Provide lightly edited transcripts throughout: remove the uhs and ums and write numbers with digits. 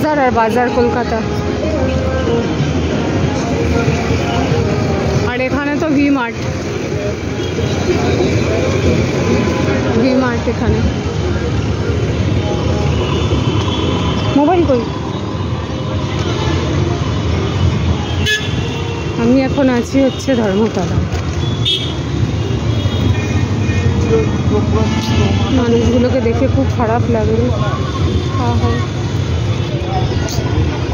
বাজার আর বাজার কলকাতা। আর এখানে তো ভি মার্ট, এখানে মোবাইল কই। আমি এখন আছি হচ্ছে ধর্মতলা। মানুষগুলোকে দেখে খুব খারাপ লাগলো।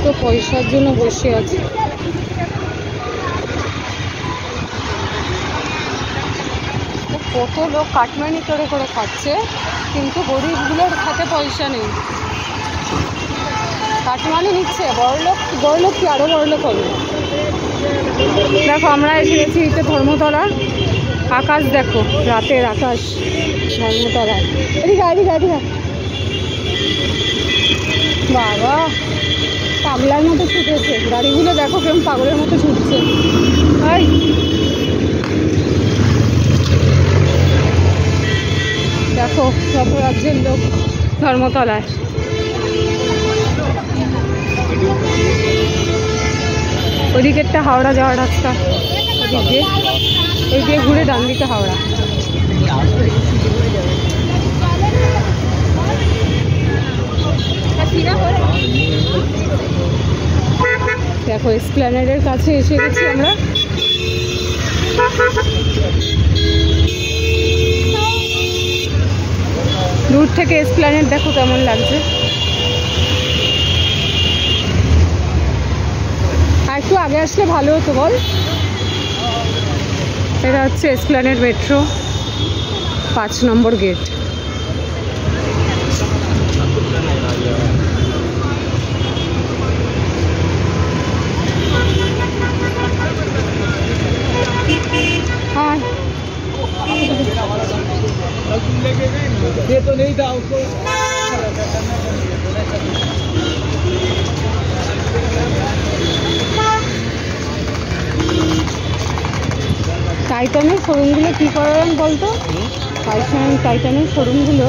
তো পয়সার জন্য বসে আছে। কত লোক কাটমানি করে করে খাচ্ছে, কিন্তু গরিবগুলোর হাতে পয়সা নেই। কাটমানি নিচ্ছে, বড়লোক কি আরো বড়লোক হবে। দেখো আমরা এসে গেছি এটা ধর্মতলা। আকাশ দেখো, রাতের আকাশ ধর্মতলা। এদিকে বাবা পাগলার মতো ছুটেছে গাড়িগুলো, দেখো কেমন পাগলের মতো ছুটছে। দেখো সব রাজ্যের লোক ধর্মতলায়। ওইদিকেরটা হাওড়া যাওয়ার রাস্তা, ওই দিয়ে ঘুরে ডান দিকে হাওড়া। দেখো এসপ্ল্যানেডের কাছে এসে গেছি আমরা। দূর থেকে এসপ্ল্যানেড দেখো কেমন লাগছে। আর একটু আগে আসলে ভালো হতো বল। এটা হচ্ছে এসপ্ল্যানেড মেট্রো 5 নম্বর গেট। हाँ ये तो नहीं था उसको। টাইটানের শোরুমগুলো কী করাবেন বলতো? টাইটানের শোরুমগুলো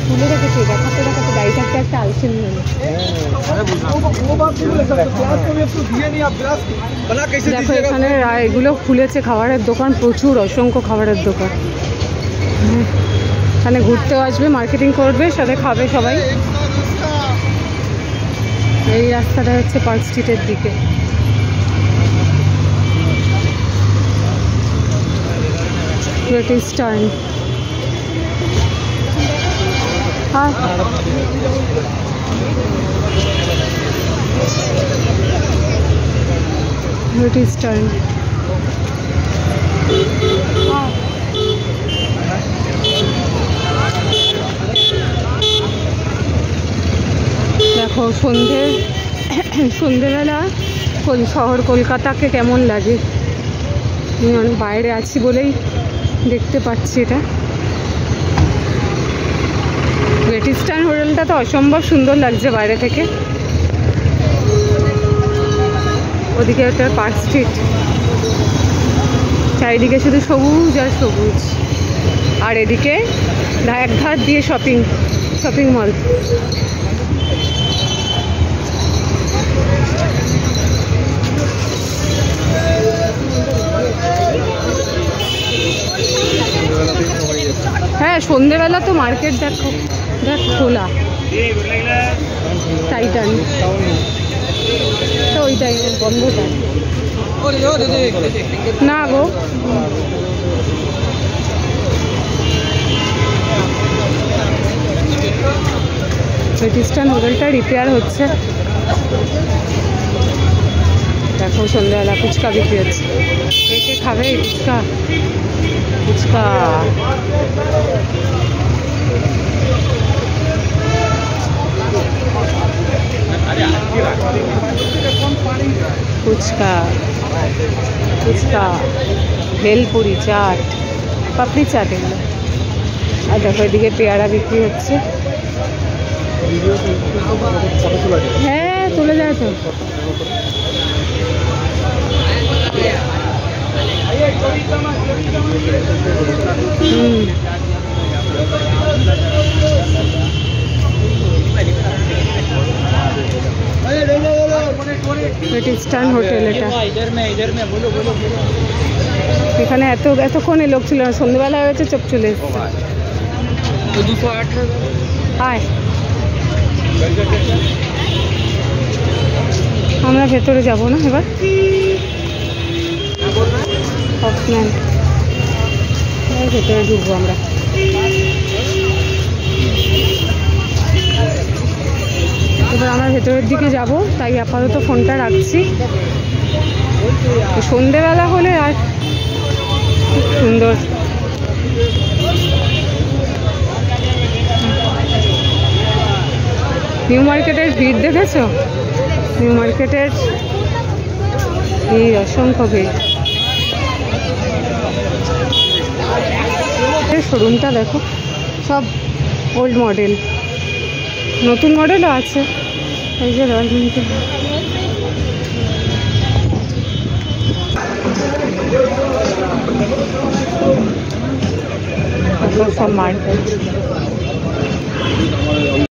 খুলে রেখেছে, দেখাতে দায়ী থাকতে একটা আলসেন হলো। দেখো এখানে এগুলো খুলেছে খাবারের দোকান, প্রচুর অসংখ্য খাবারের দোকান। এখানে ঘুরতেও আসবে, মার্কেটিং করবে, সাথে খাবে সবাই। এই রাস্তাটা হচ্ছে পার্ক স্ট্রিটের দিকে। Great eastern. Great eastern. দেখো সন্ধেবেলা শহর কলকাতাকে কেমন লাগে। আমি বাইরে আছি বলেই দেখতে পাচ্ছি এটা। গ্রেট ইস্টার্ন হোটেলটা তো অসম্ভব সুন্দর লাগছে বাইরে থেকে। ওদিকে একটা পার্ক স্ট্রিট, চারিদিকে শুধু সবুজ আর সবুজ। আর এদিকে এক ধার দিয়ে শপিং মল। হ্যাঁ সন্ধেবেলা তো মার্কেট দেখো, দেখ খোলা। টাইটান তো ওই টাইমে বন্ধটা না গো। ব্রিটিশটান হোটেলটা রিপেয়ার হচ্ছে। দেখো সন্ধ্যাবেলা ফুচকা বিক্রি হচ্ছে। কে খাবে ফুচকা? ফুচকা ফুচকা ফুচকা ভেলপুরি, চাট, পাপড়ি চাট এগুলো। আর দেখো এদিকে পেয়ারা বিক্রি হচ্ছে। হ্যাঁ তুলে যায় তো। ইস্টার্ন হোটেল এটা। এখানে এতক্ষণে লোক ছিল না, সন্ধ্যেবেলা হয়েছে চোখ চলে এসছে। আয় আমরা ভেতরে যাব না এবার, ভেতরে ঢুকবো আমরা। এবার আমরা ভেতরের দিকে যাব, তাই আপাতত ফোনটা রাখছি। সন্ধেবেলা হলে আর খুব সুন্দর। নিউ মার্কেটের ভিড় দেখেছো? নিউ মার্কেটের ভিড়, অসংখ্য ভিড়। শোরুমটা দেখো, সব ওল্ড মডেল, নতুন মডেলও আছে। এই যে রয়্যাল এনফিল্ড, সব মার্কেট।